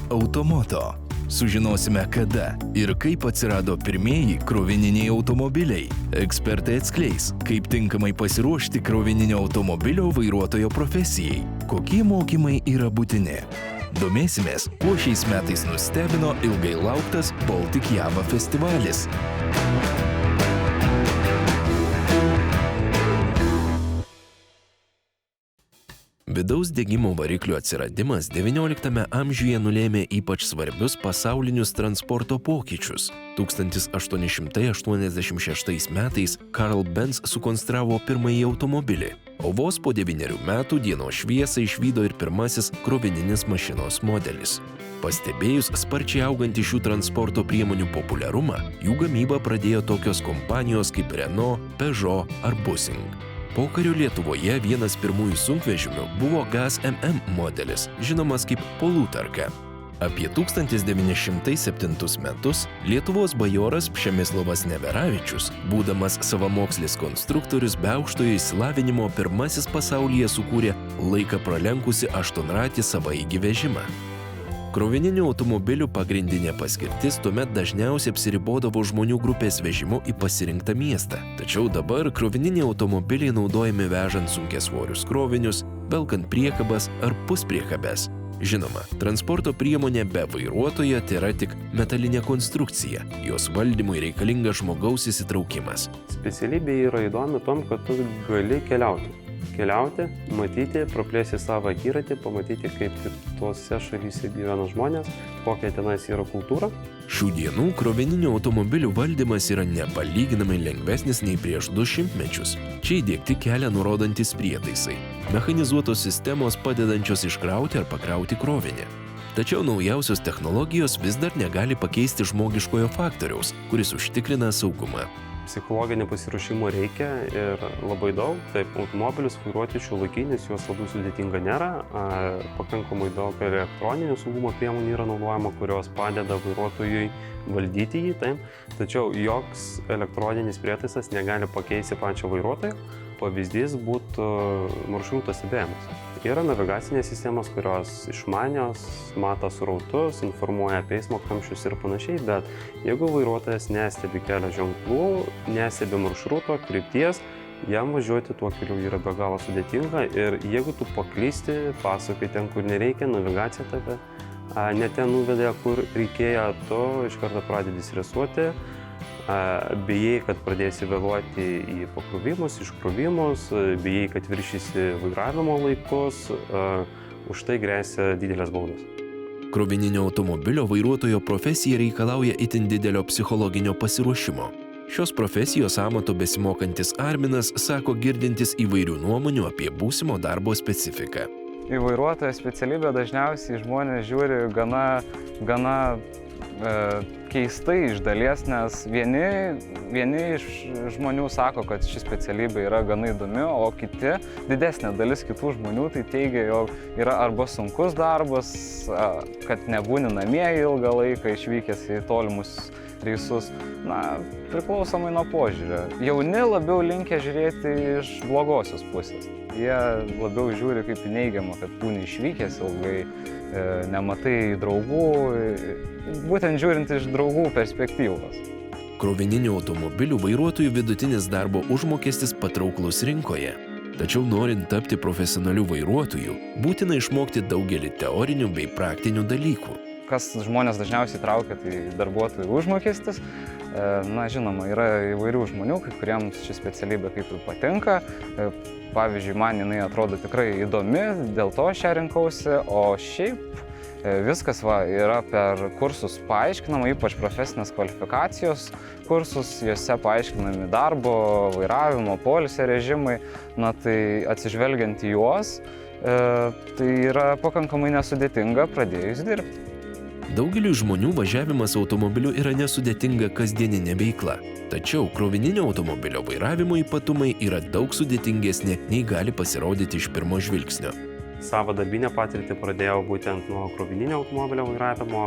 Automoto. Sužinosime, kada ir kaip atsirado pirmieji krovininiai automobiliai. Ekspertai atskleis, kaip tinkamai pasiruošti krovininio automobilio vairuotojo profesijai. Kokie mokymai yra būtini. Domėsimės, kuo šiais metais nustebino ilgai lauktas Baltic Java festivalis. Vidaus degimo variklių atsiradimas XIX amžiuje nulėmė ypač svarbius pasaulinius transporto pokyčius. 1886 metais Karl Benz sukonstravo pirmąjį automobilį, o vos po 9 metų dienos šviesą išvydo ir pirmasis krovininis mašinos modelis. Pastebėjus sparčiai augantį šių transporto priemonių populiarumą, jų gamybą pradėjo tokios kompanijos kaip Renault, Peugeot ar Busing. Pokario Lietuvoje vienas pirmųjų sunkvežimių buvo Gas MM modelis, žinomas kaip Polutarka. Apie 1907 metus Lietuvos bajoras Přemyslovas Neveravičius, būdamas savamokslis konstruktorius be aukštojo išsilavinimo, pirmasis pasaulyje sukūrė laiką pralenkusi aštuonratį savaeigį vežimą. Krovininių automobilių pagrindinė paskirtis tuomet dažniausiai apsiribodavo žmonių grupės vežimu į pasirinktą miestą. Tačiau dabar krovininiai automobiliai naudojami vežant sunkiasvorius krovinius, velkant priekabas ar puspriekabes. Žinoma, transporto priemonė be vairuotojo tėra tik metalinė konstrukcija, jos valdymui reikalingas žmogaus įsitraukimas. Specialybė yra įdomi tom, kad tu gali keliauti, matyti, praplėsti savo akiratį, pamatyti, kaip kitose šalyse gyvena žmonės, kokia tenais yra kultūra. Šių dienų krovininių automobilių valdymas yra nepalyginamai lengvesnis nei prieš 2 šimtmečius. Čia įdiegti kelią nurodantis prietaisai, mechanizuotos sistemos padedančios iškrauti ar pakrauti krovinį. Tačiau naujausios technologijos vis dar negali pakeisti žmogiškojo faktoriaus, kuris užtikrina saugumą. Psichologinio pasiruošimo reikia ir labai daug. Taip, automobilius vairuoti šiuolaikinis, juos labai sudėtinga nėra. Pakankamai daug elektroninių saugumo priemonių yra naudojama, kurios padeda vairuotojui valdyti jį. Taip. Tačiau joks elektroninis prietaisas negali pakeisti pačio vairuotojo. Pavyzdys būtų maršruto stebėjimas. Yra navigacinės sistemos, kurios išmanios, mato srautus, informuoja apie eismo kamščius ir panašiai, bet jeigu vairuotojas nestebi kelio ženklų, nestebi maršruto, krypties, jam važiuoti tuo keliu yra be galo sudėtinga ir jeigu tu paklysti, pasukai ten, kur nereikia, navigacija tave ne ten nuvedė, kur reikėjo, tu iš karto pradedi stresuoti. Bijai, kad pradėsi vėluoti į pakrovimus, iškrovimus, bijai, kad viršysi vairavimo laikus, už tai gresia didelės baudos. Krovininio automobilio vairuotojo profesija reikalauja itin didelio psichologinio pasiruošimo. Šios profesijos amato besimokantis Arminas sako girdintis įvairių nuomonių apie būsimo darbo specifiką. Į vairuotojo specialybę dažniausiai žmonės žiūri gana keistai iš dalies, nes vieni iš žmonių sako, kad ši specialybė yra gana įdomi, o kiti, didesnė dalis kitų žmonių, tai teigia, jog yra arba sunkus darbas, kad nebūni namie ilgą laiką išvykęs į tolimus reisus. Na, priklausomai nuo požiūrio. Jauni labiau linkę žiūrėti iš blogosios pusės. Jie labiau žiūri kaip į neigiamą, kad būni išvykęs ilgai, nematai draugų, būtent žiūrint iš draugų perspektyvos. Krovininių automobilių vairuotojų vidutinis darbo užmokestis patrauklus rinkoje. Tačiau norint tapti profesionaliu vairuotoju, būtina išmokti daugelį teorinių bei praktinių dalykų. Kas žmonės dažniausiai traukia, tai darbuotojų užmokestis. Na, žinoma, yra įvairių žmonių, kai kuriems ši specialybė kaip ir patinka. Pavyzdžiui, man jinai atrodo tikrai įdomi, dėl to aš ją rinkausi, o šiaip viskas yra per kursus paaiškinama, ypač profesinės kvalifikacijos kursus, juose paaiškinami darbo, vairavimo, poilsio režimai. Na, tai atsižvelgiant į juos, tai yra pakankamai nesudėtinga pradėjus dirbti. Daugeliui žmonių važiavimas automobiliu yra nesudėtinga kasdieninė veikla. Tačiau krovininio automobilio vairavimo ypatumai yra daug sudėtingesni, nei gali pasirodyti iš pirmo žvilgsnio. Savo darbinę patirtį pradėjau būtent nuo krovininio automobilio vairavimo.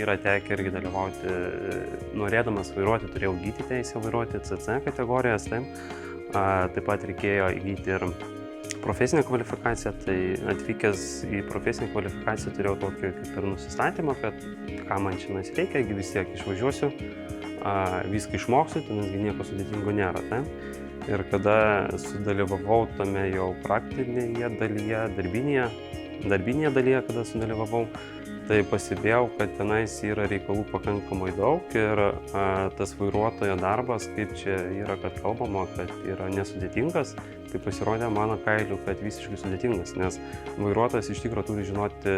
Yra tekę irgi dalyvauti, norėdamas vairuoti, turėjau įgyti teisę vairuoti CC kategorijas. Taip pat reikėjo įgyti ir su profesinė kvalifikacija, tai atvykęs į profesinę kvalifikaciją turėjau tokį kaip ir nusistatymą, kad ką man šiandien reikia, vis tiek išvažiuosiu, viską išmoksiu, nesgi nieko sudėtingo nėra. Tai? Ir kada sudalyvavau tame jau praktinėje dalyje, darbinėje dalyje, kada sudalyvavau, tai pastebėjau, kad tenais yra reikalų pakankamai daug ir tas vairuotojo darbas, kaip čia yra, kad kalbama, kad yra nesudėtingas, tai pasirodė mano kailiu, kad visiškai sudėtingas, nes vairuotojas iš tikrųjų turi žinoti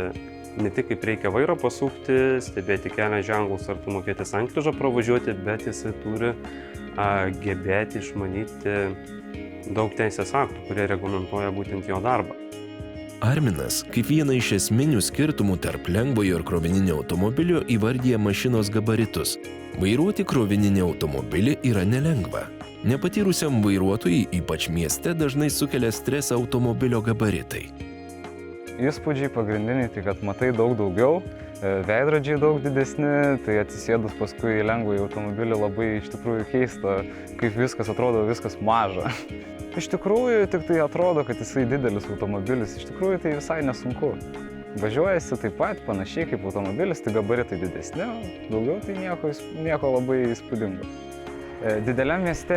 ne tik kaip reikia vairą pasukti, stebėti kelio ženklus ar tu mokėti sankryžą pravažiuoti, bet jisai turi gebėti išmanyti daug teisės aktų, kurie reglamentuoja būtent jo darbą. Arminas kaip vieną iš esminių skirtumų tarp lengvojo ir krovininio automobilio įvardyja mašinos gabaritus. Vairuoti krovininį automobilį yra nelengva. Nepatyrusiam vairuotojui, ypač mieste, dažnai sukelia stresą automobilio gabaritai. Įspūdžiai pagrindiniai, tai kad matai daug daugiau, veidrodžiai daug didesni, tai atsisėdus paskui į lengvąjį automobilį labai iš tikrųjų keista, kaip viskas atrodo, viskas maža. Iš tikrųjų, tik tai atrodo, kad jisai didelis automobilis, iš tikrųjų tai visai nesunku. Važiuojasi taip pat panašiai kaip automobilis, tai gabaritai didesni, daugiau tai nieko labai įspūdingo. Dideliam mieste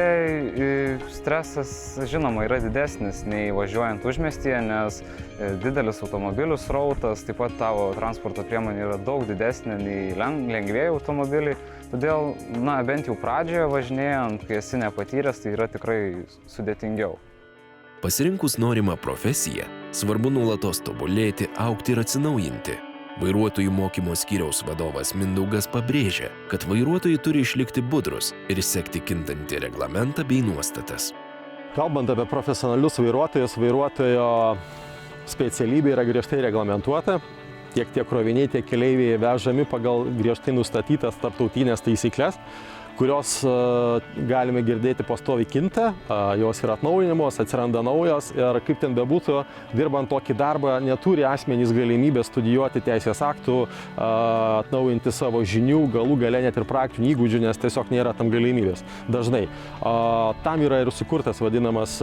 stresas, žinoma, yra didesnis nei važiuojant užmiestyje, nes didelis automobilių srautas, taip pat tavo transporto priemonė yra daug didesnė nei lengvieji automobiliai. Todėl, bent jau pradžioje važinėjant, kai esi nepatyręs, tai yra tikrai sudėtingiau. Pasirinkus norimą profesiją, svarbu nuolatos tobulėti, augti ir atsinaujinti. Vairuotojų mokymo skyriaus vadovas Mindaugas pabrėžia, kad vairuotojai turi išlikti budrus ir sekti kintantį reglamentą bei nuostatas. Kalbant apie profesionalius vairuotojus, vairuotojo specialybė yra griežtai reglamentuota. Tiek kroviniai, tiek keleiviai vežami pagal griežtai nustatytas tarptautinės taisyklės, kurios galime girdėti pastoviai kinta, jos yra atnaujinamos, atsiranda naujos ir kaip ten bebūtų, dirbant tokį darbą, neturi asmenys galimybę studijuoti teisės aktų, atnaujinti savo žinių, galų gale net ir praktinių įgūdžių, nes tiesiog nėra tam galimybės dažnai. Tam yra ir sukurtas vadinamas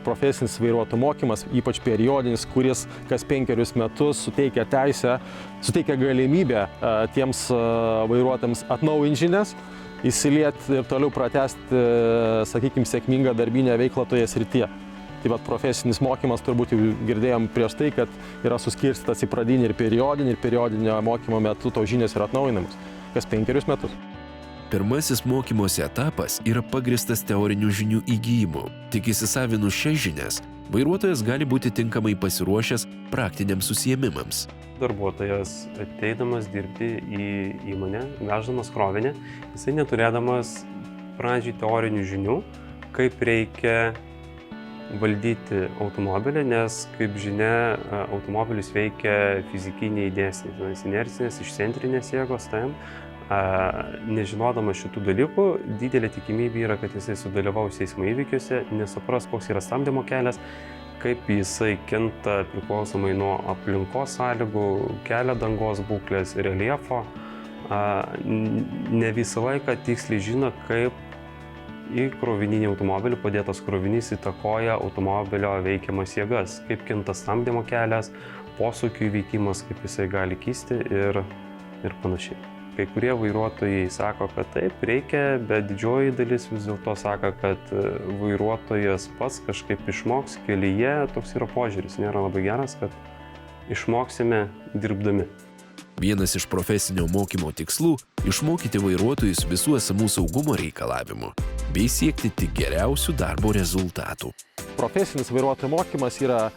profesinis vairuotojų mokymas, ypač periodinis, kuris kas 5 metus suteikia galimybę tiems vairuotojams atnaujinti žinias, įsilieti ir toliau pratęsti, sakykime, sėkmingą darbinę veiklą toje srityje. Taip pat profesinis mokymas, turbūt jau girdėjom prieš tai, kad yra suskirstytas į pradinį ir periodinio mokymo metu tos žinios yra atnaujinamos kas 5 metus. Pirmasis mokymosi etapas yra pagristas teorinių žinių įgijimu. Tik įsisavinus šias žinias, vairuotojas gali būti tinkamai pasiruošęs praktiniams užsiėmimams. Darbuotojas ateidamas dirbti į įmonę, veždamas krovinį, jisai neturėdamas pradžiai teorinių žinių, kaip reikia valdyti automobilį, nes, kaip žinia, automobilis veikia fizikiniai dėsniai, inercinės, išcentrinės jėgos, nežinodamas šitų dalykų, didelė tikimybė yra, kad jisai sudalyvaus eismo įvykiuose, nesupras, koks yra stabdymo kelias, kaip jisai kinta priklausomai nuo aplinkos sąlygų, kelio dangos būklės, reljefo. Ne visą laiką tiksliai žino, kaip į krovininį automobilį padėtas krovinys įtakoja automobilio veikiamas jėgas, kaip kinta stabdymo kelias, posūkių įveikimas, kaip jisai gali kisti ir panašiai. Kai kurie vairuotojai sako, kad taip reikia, bet didžioji dalis vis dėlto sako, kad vairuotojas pats kažkaip išmoks kelyje, toks yra požiūris, nėra labai geras, kad išmoksime dirbdami. Vienas iš profesinio mokymo tikslų – išmokyti vairuotojus visų esamų saugumo reikalavimų bei siekti tik geriausių darbo rezultatų. Profesinis vairuotojų mokymas yra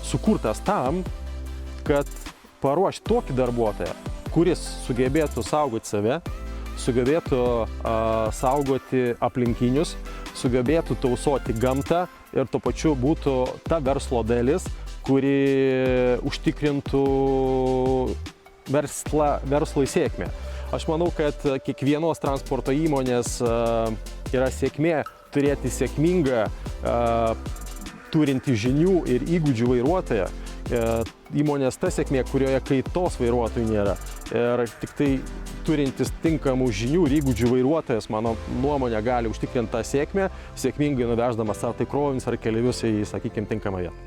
sukurtas tam, kad paruošti tokį darbuotoją, kuris sugebėtų saugoti save, sugebėtų saugoti aplinkinius, sugebėtų tausoti gamtą ir tuo pačiu būtų ta verslo dalis, kuri užtikrintų verslui sėkmę. Aš manau, kad kiekvienos transporto įmonės yra sėkmė turėti sėkmingą, turinti žinių ir įgūdžių vairuotoją. įmonės ta sėkmė, kurioje kaitos vairuotojų nėra. Ir tik tai turintis tinkamų žinių ir įgūdžių vairuotojas, mano nuomonė, gali užtikrinti tą sėkmę, sėkmingai nuveždamas ar tai krovinius ar keleivius į, sakykime, tinkamą vietą.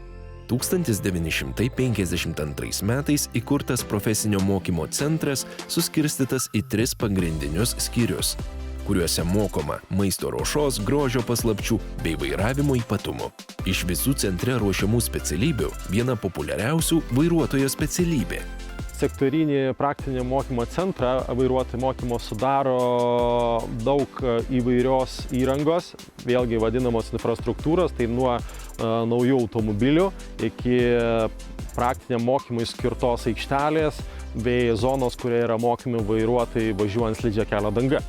1952 metais įkurtas profesinio mokymo centras suskirstytas į 3 pagrindinius skyrius, kuriuose mokoma maisto ruošos, grožio paslapčių bei vairavimo ypatumų. Iš visų centre ruošiamų specialybių viena populiariausių vairuotojo specialybė. Sektorinį praktinį mokymo centrą vairuotojų mokymo sudaro daug įvairios įrangos, vėlgi vadinamos infrastruktūros, tai nuo naujų automobilių iki praktiniam mokymui skirtos aikštelės bei zonos, kurioje yra mokomi vairuotojai važiuojant slidžia kelio danga.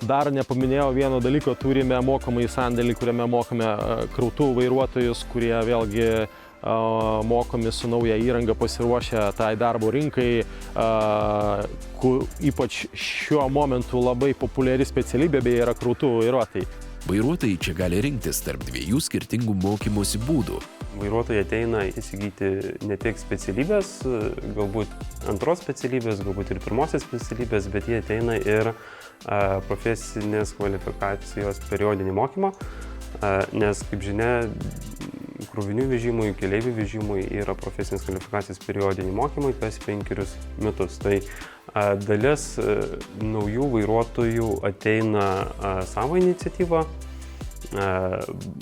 Dar nepaminėjau vieno dalyko, turime mokomąjį sandėlį, kuriame mokome krautuvų vairuotojus, kurie vėlgi mokomi su nauja įranga pasiruošę tai darbo rinkai, ypač šiuo momentu labai populiari specialybė beje yra krautuvų vairuotojai. Vairuotojai čia gali rinktis tarp 2 skirtingų mokymosi būdų. Vairuotojai ateina įsigyti ne tik specialybės, galbūt antros specialybės, galbūt ir pirmosios specialybės, bet jie ateina ir profesinės kvalifikacijos periodinį mokymą, nes, kaip žinia, krovinių vežimui, keleivių vežimui yra profesinės kvalifikacijos periodiniai mokymai kas 5 metus. Tai dalis naujų vairuotojų ateina savo iniciatyvą,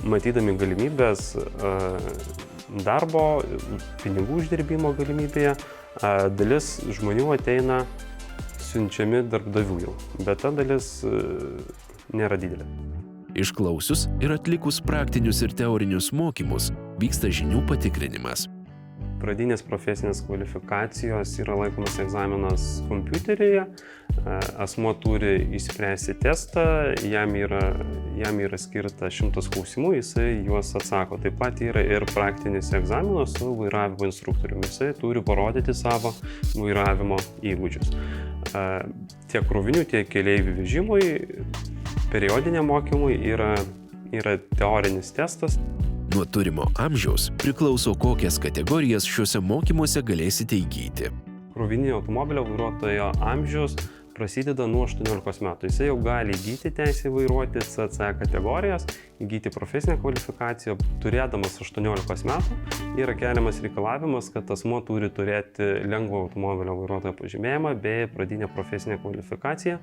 matydami galimybės darbo, pinigų uždirbimo galimybėje. Dalis žmonių ateina siunčiami darbdavių jau, bet ta dalis nėra didelė. Išklausius ir atlikus praktinius ir teorinius mokymus, vyksta žinių patikrinimas. Pradinės profesinės kvalifikacijos yra laikomas egzaminas kompiuteryje, asmuo turi išspręsti testą, jam yra skirta 100 klausimų, jisai juos atsako. Taip pat yra ir praktinis egzaminas su vairavimo instruktoriumi, jisai turi parodyti savo vairavimo įgūdžius. Tiek krovinių, tiek keleivių vežimui, periodiniam mokymui yra teorinis testas. Nuo turimo amžiaus priklauso, kokias kategorijas šiuose mokymuose galėsite įgyti. Krovininio automobilio vairuotojo amžius prasideda nuo 18 metų. Jisai jau gali įgyti teisę vairuoti CC kategorijas, įgyti profesinę kvalifikaciją. Turėdamas 18 metų yra keliamas reikalavimas, kad asmuo turi turėti lengvo automobilio vairuotojo pažymėjimą bei pradinę profesinę kvalifikaciją,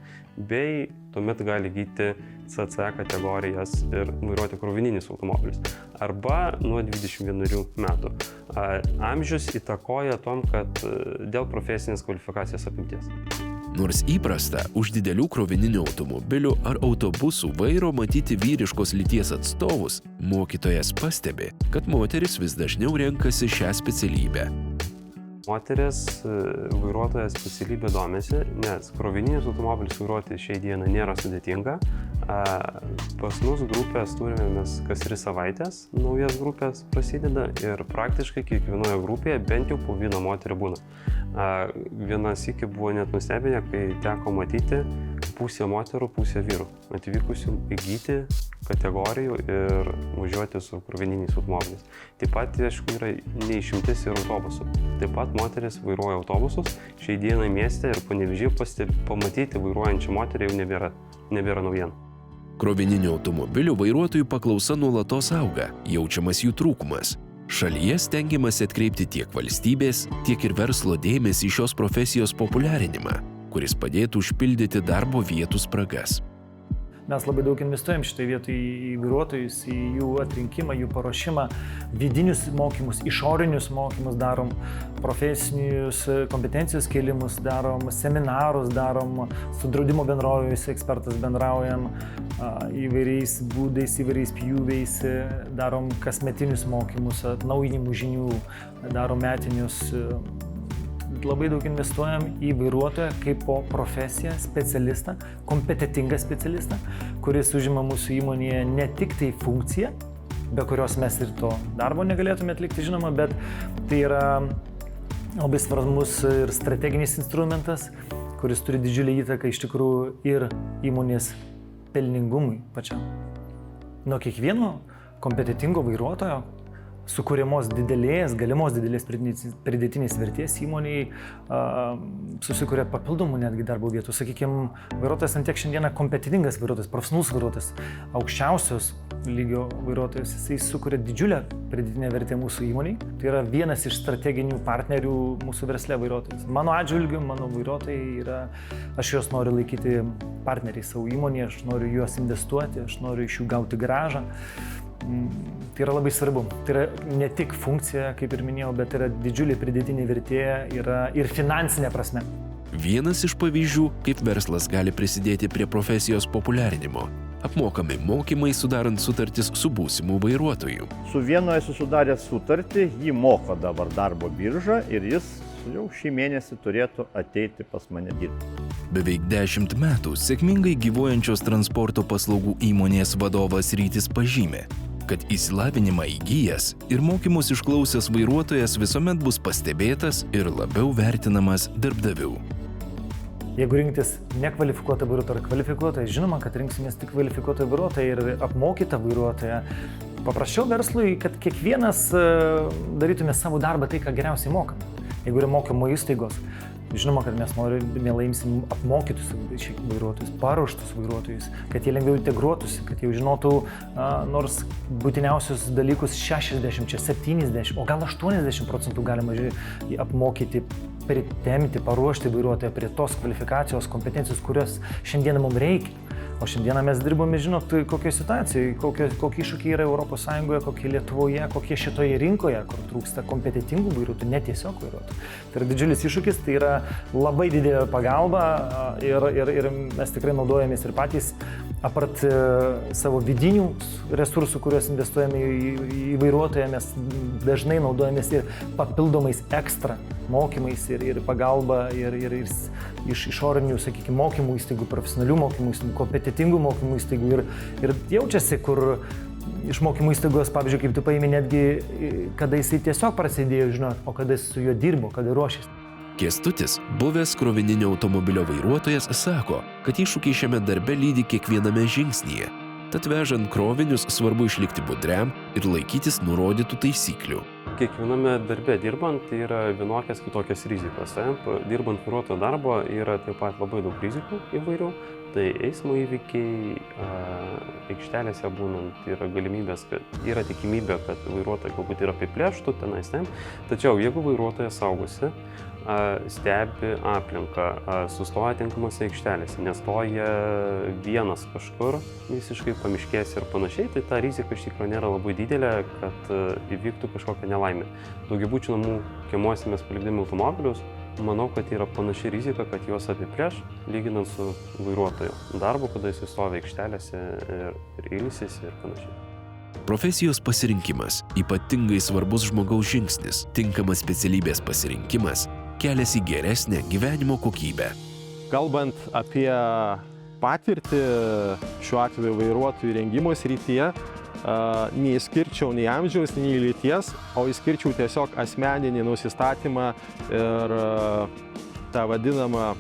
bei tuomet gali įgyti CC kategorijas ir vairuoti krovininius automobilius. Arba nuo 21 metų. Amžius įtakoja tom, kad dėl profesinės kvalifikacijos apimties. Nors įprasta už didelių krovininių automobilių ar autobusų vairo matyti vyriškos lyties atstovus, mokytojas pastebi, kad moteris vis dažniau renkasi šią specialybę. Moteris vairuotojo specialybė domisi, nes krovininius automobilius vairuoti šiai dieną nėra sudėtinga. Pas mus grupės turime mes kas 3 savaitės, naujas grupės prasideda ir praktiškai kiekvienoje grupėje bent jau po vieną moterį būna. Vieną sykį buvo net nustebinę, kai teko matyti pusę moterų, pusę vyrų, atvykusių įgyti kategorijų ir važiuoti su krovininiais automobiliais. Taip pat, aišku, yra neišimtis ir autobusų. Taip pat moteris vairuoja autobusus, šiai dienai mieste ir Panevėžyje pamatyti vairuojančią moterį jau nebėra naujiena. Krovininių automobilių vairuotojų paklausa nuolatos auga, jaučiamas jų trūkumas. Šalyje stengiamasi atkreipti tiek valstybės, tiek ir verslo dėmesį į šios profesijos populiarinimą, kuris padėtų užpildyti darbo vietų spragas. Mes labai daug investuojam šitai vietoj į vairuotojus, į jų atrinkimą, jų paruošimą, vidinius mokymus, išorinius mokymus darom, profesinius kompetencijos kėlimus darom, seminarus darom, su draudimo bendrovėmis ekspertas bendraujam, įvairiais būdais, įvairiais pjūviais, darom kasmetinius mokymus, atnaujinimų žinių, darom metinius. Labai daug investuojam į vairuotoją kaip po profesiją, specialistą, kompetentingą specialistą, kuris užima mūsų įmonėje ne tik tai funkciją, be kurios mes ir to darbo negalėtume atlikti, žinoma, bet tai yra labai svarbus ir strateginis instrumentas, kuris turi didžiulį įtaką iš tikrųjų ir įmonės pelningumui pačiam. Nuo kiekvieno kompetentingo vairuotojo sukūrimos galimos didelės pridėtinės vertės įmoniai susikuria papildomų netgi darbo vietų. Sakykime, vairuotojas ant tiek šiandieną kompetentingas vairuotojas, profesionalus vairuotojas, aukščiausios lygio vairuotojas, jisai sukuria didžiulę pridėtinę vertę mūsų įmoniai. Tai yra vienas iš strateginių partnerių mūsų versle vairuotojas. Mano atžvilgiu, mano vairuotojai yra, aš juos noriu laikyti partneriai savo įmonėje, aš noriu juos investuoti, aš noriu iš jų gauti grąžą. Tai yra labai svarbu. Tai yra ne tik funkcija, kaip ir minėjau, bet yra didžiulė pridėtinė vertė ir finansinė prasme. Vienas iš pavyzdžių, kaip verslas gali prisidėti prie profesijos populiarinimo. Apmokami mokymai sudarant sutartis su būsimu vairuotoju. Su vienu esu sudaręs sutartį, jį moko dabar darbo birža ir jis jau šį mėnesį turėtų ateiti pas mane dirbti. Beveik 10 metų sėkmingai gyvuojančios transporto paslaugų įmonės vadovas Rytis pažymė, kad išsilavinimą įgyjęs ir mokymus išklausęs vairuotojas visuomet bus pastebėtas ir labiau vertinamas darbdavių. Jeigu rinktis nekvalifikuotą vairuotoją ar kvalifikuotą, žinoma, kad rinksimės tik kvalifikuotą vairuotoją ir apmokytą vairuotoją. Paprasčiau verslui, kad kiekvienas darytume savo darbą tai, ką geriausiai mokame. Jeigu yra mokymo įstaigos, žinoma, kad mes mielai imsim apmokytus vairuotojus, paruoštus vairuotojus, kad jie lengviau integruotųsi, kad jie žinotų nors būtiniausius dalykus 60, 70, o gal 80% galima apmokyti, pritemti, paruošti vairuotoją prie tos kvalifikacijos, kompetencijos, kurios šiandieną mums reikia. O šiandieną mes dirbame, žinot, kokioje situacijoje, kokie iššūkiai yra ES, kokie Lietuvoje, kokie šitoje rinkoje, kur trūksta kompetentingų vairuotojų, ne tiesiog vairuotojų. Tai yra didžiulis iššūkis, tai yra labai didelė pagalba ir mes tikrai naudojamės ir patys, apart savo vidinių resursų, kuriuos investuojame į vairuotoją, mes dažnai naudojamės ir papildomais ekstra mokymais ir pagalba ir iš išorinių, sakykime, mokymų įstaigų, profesionalių mokymų įstaigų, kompetentingų mokymų įstaigų ir jaučiasi, kur iš mokymų įstaigos, pavyzdžiui, kaip tu paimi netgi, kada jisai tiesiog prasidėjo, žinot, o kada jis su juo dirbo, kada ruošėsi. Kęstutis, buvęs krovininio automobilio vairuotojas, sako, kad iššūkiai šiame darbe lydi kiekviename žingsnyje. Tad vežant krovinius svarbu išlikti budriam ir laikytis nurodytų taisyklių. Kiekviename darbe dirbant yra vienokias kitokias rizikos. Dirbant vairuotojo darbo yra taip pat labai daug rizikų įvairių. Tai eismo įvykiai, aikštelėse būnant yra galimybės, yra tikimybė, kad vairuotojai galbūt ir apiplėštų tenais. Tačiau jeigu vairuotojas saugosi, stebi aplinką, sustoja tinkamose aikštelėse, nestoja vienas kažkur visiškai pamiškėse ir panašiai, tai ta rizika iš tikrųjų nėra labai didelė, kad įvyktų kažkokia nelaimė. Daugiabučių namų kiemuose mes palikdami automobilius, manau, kad yra panaši rizika, kad juos apiplėš, lyginant su vairuotojo darbu, kada jis stovi aikštelėse ir ilsisi ir panašiai. Profesijos pasirinkimas – ypatingai svarbus žmogaus žingsnis, tinkamas specialybės pasirinkimas, kelias į geresnę gyvenimo kokybę. Kalbant apie patirtį šiuo atveju vairuotojų rengimo srityje, neįskirčiau nei amžiaus, nei lyties, o įskirčiau tiesiog asmeninį nusistatymą ir tą vadinamą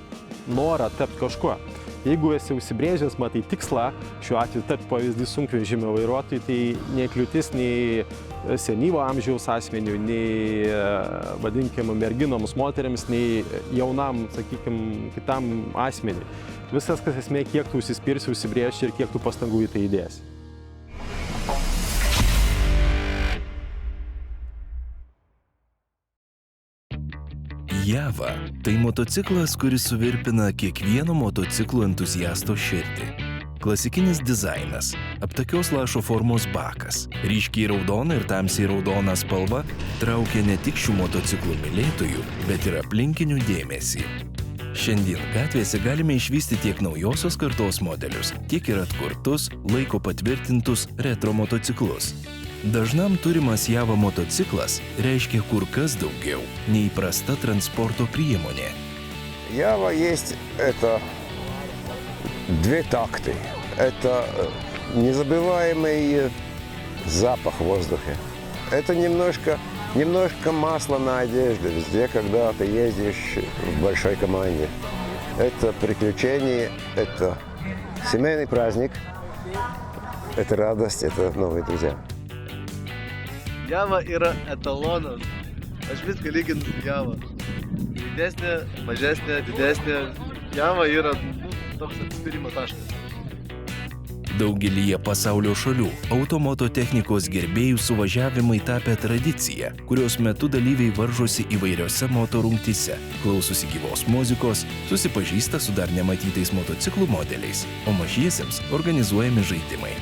norą tapti kažkuo. Jeigu esi užsibrėžęs, matai tikslą, šiuo atveju tapti pavyzdys sunkvežimio vairuotojui, tai nei kliūtis, nei senyvo amžiaus asmenių, nei, vadinkime, merginoms, moteriams, nei jaunam, sakykime, kitam asmeniui. Visas, kas esmė, kiek tu užsispirsi, užsibrėžti ir kiek tu pastangų į tai įdėsi. Java – tai motociklas, kuris suvirpina kiekvieno motociklų entuziasto širdį. Klasikinis dizainas, aptakios lašo formos bakas, ryškiai raudona ir tamsiai raudona spalva traukia ne tik šių motociklų mylėtojų, bet ir aplinkinių dėmesį. Šiandien gatvėse galime išvysti tiek naujosios kartos modelius, tiek ir atkurtus, laiko patvirtintus retro motociklus. Dažnam turimas Java motociklas reiškia kur kas daugiau nei įprasta transporto priemonė. Java есть это две такты. Это незабываемый запах в воздухе. Это немножко масла на одежде везде, когда ты ездишь в большой команде. Это приключение, это семейный праздник, это радость, это новые друзья. Java yra etalonas. Aš viską lyginu su Java. Didesnė, mažesnė, didesnė. Java yra toks atsispyrimo taškas. Daugelyje pasaulio šalių automoto technikos gerbėjų suvažiavimai tapę tradicija, kurios metu dalyviai varžosi įvairiose moto rungtyse, klausosi gyvos muzikos, susipažįsta su dar nematytais motociklų modeliais, o mažiesiems organizuojami žaidimai.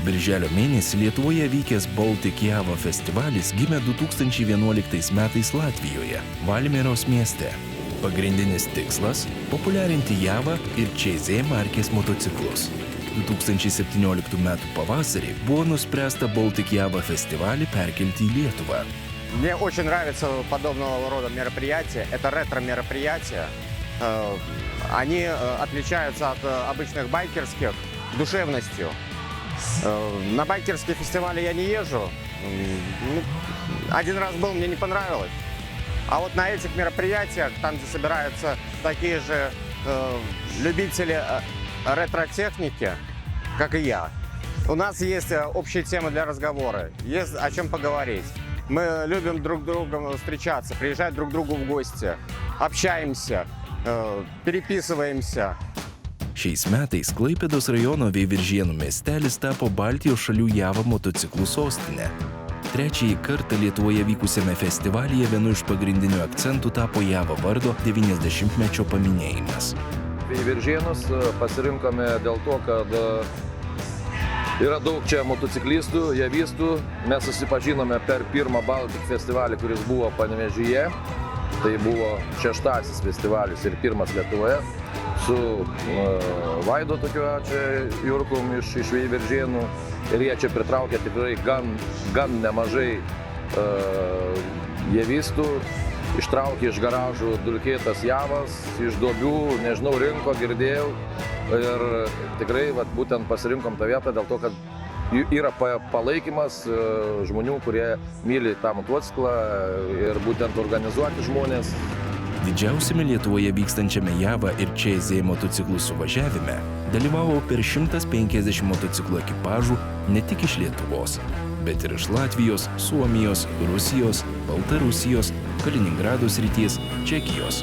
Birželio mėnesį Lietuvoje vykęs Baltic Java festivalis gimė 2011 metais Latvijoje, Valmieros mieste. Pagrindinis tikslas – populiarinti Java ir CZ markės motociklus. 2017 m. pavasarį buvo nuspręsta Baltic Java фестиваль перекелти в Литву. Мне очень нравятся подобного рода мероприятия. Это ретро-мероприятия. Они отличаются от обычных байкерских душевностью. На байкерские фестивали я не езжу. Один раз был, мне не понравилось. А вот на этих мероприятиях, там, где собираются такие же любители ретро-техники, как и я. У нас есть общие темы для разговора, есть о чем поговорить. Мы любим друг с другом встречаться, приезжать друг к другу в гости, общаемся, переписываемся. Šiais metais Klaipėdos rajono Veiviržėnų miestelis tapo Baltijos šalių Java motociklų sostinė. Trečiąjį kartą Lietuvoje vykusiame festivalyje vienu iš pagrindinių akcentų tapo Java vardo 90-mečio paminėjimas. Veiviržėnus pasirinkome dėl to, kad yra daug čia motociklistų, javistų. Mes susipažinome per pirmą Baltic festivalį, kuris buvo Panevėžyje. Tai buvo 6. festivalis ir pirmas Lietuvoje su Vaidotu Jurkum iš Veiviržėnų. Ir jie čia pritraukė tikrai gan nemažai javistų. Ištraukė iš garažų dulkėtas Javas, iš duobių, nežinau, rinko, girdėjau. Ir tikrai būtent pasirinkom tą vietą dėl to, kad yra palaikymas žmonių, kurie myli tą motociklą ir būtent organizuoti žmonės. Didžiausiame Lietuvoje vykstančiame Java ir CZ motociklų suvažiavime dalyvavo per 150 motociklų ekipažų ne tik iš Lietuvos, bet ir iš Latvijos, Suomijos, Rusijos, Baltarusijos, Kaliningrado srities, Čekijos.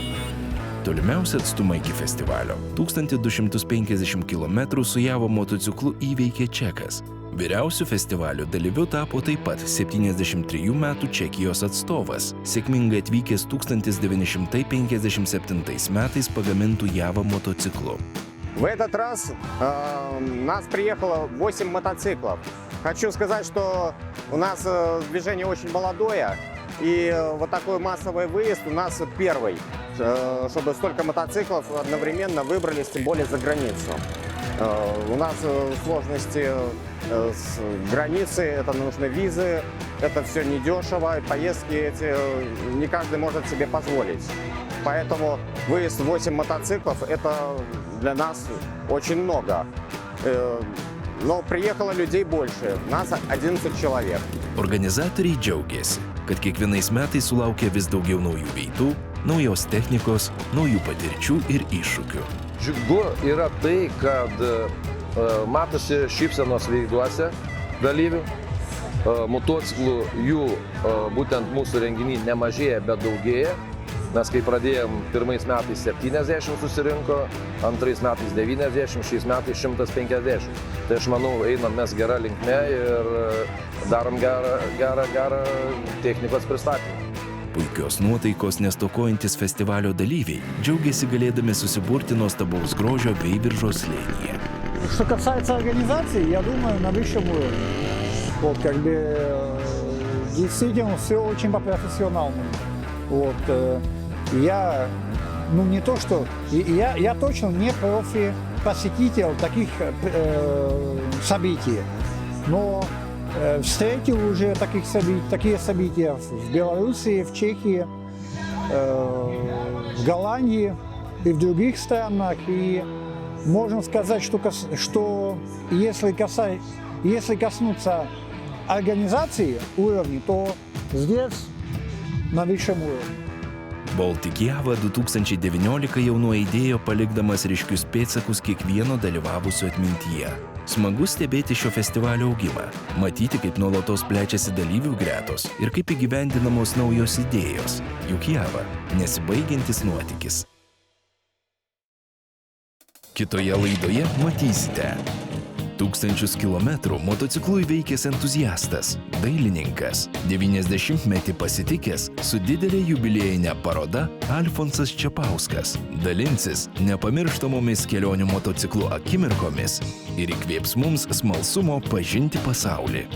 Tolimiausią atstumą iki festivalio – 1250 km su Java motociklu įveikė čekas. Vyriausiu festivalio dalyviu tapo taip pat 73 metų Čekijos atstovas, sėkmingai atvykęs 1957 metais pagamintų Java motociklu. В этот раз нас приехало 8 мотоциклов. Хочу сказать, что у нас движение очень молодое, и вот такой массовый выезд у нас первый, чтобы столько мотоциклов одновременно выбрались, тем более за границу. У нас сложности с границей, это нужны визы, это все недешево, поездки эти не каждый может себе позволить. Поэтому выезд 8 мотоциклов – это для нас очень много. Но приехало людей больше, нас 11 человек. Organizatoriai džiaugiasi, kad kiekvienais metais sulaukia vis daugiau naujų veidų, naujos technikos, naujų patirčių ir iššūkių. Džiugu yra tai, kad matosi šypsenos veiduose dalyvių. Motociklų jų būtent mūsų renginy nemažėja, bet daugėja. Mes kai pradėjom pirmais metais 70 susirinko, antrais metais 90, šiais metais 150. Tai aš manau, einam mes gerą linkmę ir darom gerą technikos pristatymą. Puikios nuotaikos nestokojantis festivalio dalyviai džiaugiasi galėdami susiburti nuostabaus grožio Veiviržos slėnyje. Что касается организации, я думаю, на высшем уровне. Вот, как бы, действительно, все очень по-профессиональному. Вот, я, ну не то что, я точно не профи-посетитель таких событий, но встретил уже такие события в Беларуси, в Чехии, в Голландии и в других странах. И можно сказать, что если коснуться организации уровня, то здесь на высшем уровне. Baltic Java 2019 jau nuaidėjo palikdamas ryškius pėdsakus kiekvieno dalyvavusio atmintyje. Smagu stebėti šio festivalio augimą, matyti, kaip nuolatos plečiasi dalyvių gretos ir kaip įgyvendinamos naujos idėjos. Juk Java – nesibaigiantis nuotykis. Kitoje laidoje matysite. 1000 kilometrų motociklu įveikęs entuziastas, dailininkas, 90-metį pasitikęs su didelė jubiliejinė paroda Alfonsas Čepauskas. Dalinsis nepamirštamomis kelionių motociklu akimirkomis ir įkvėps mums smalsumo pažinti pasaulį.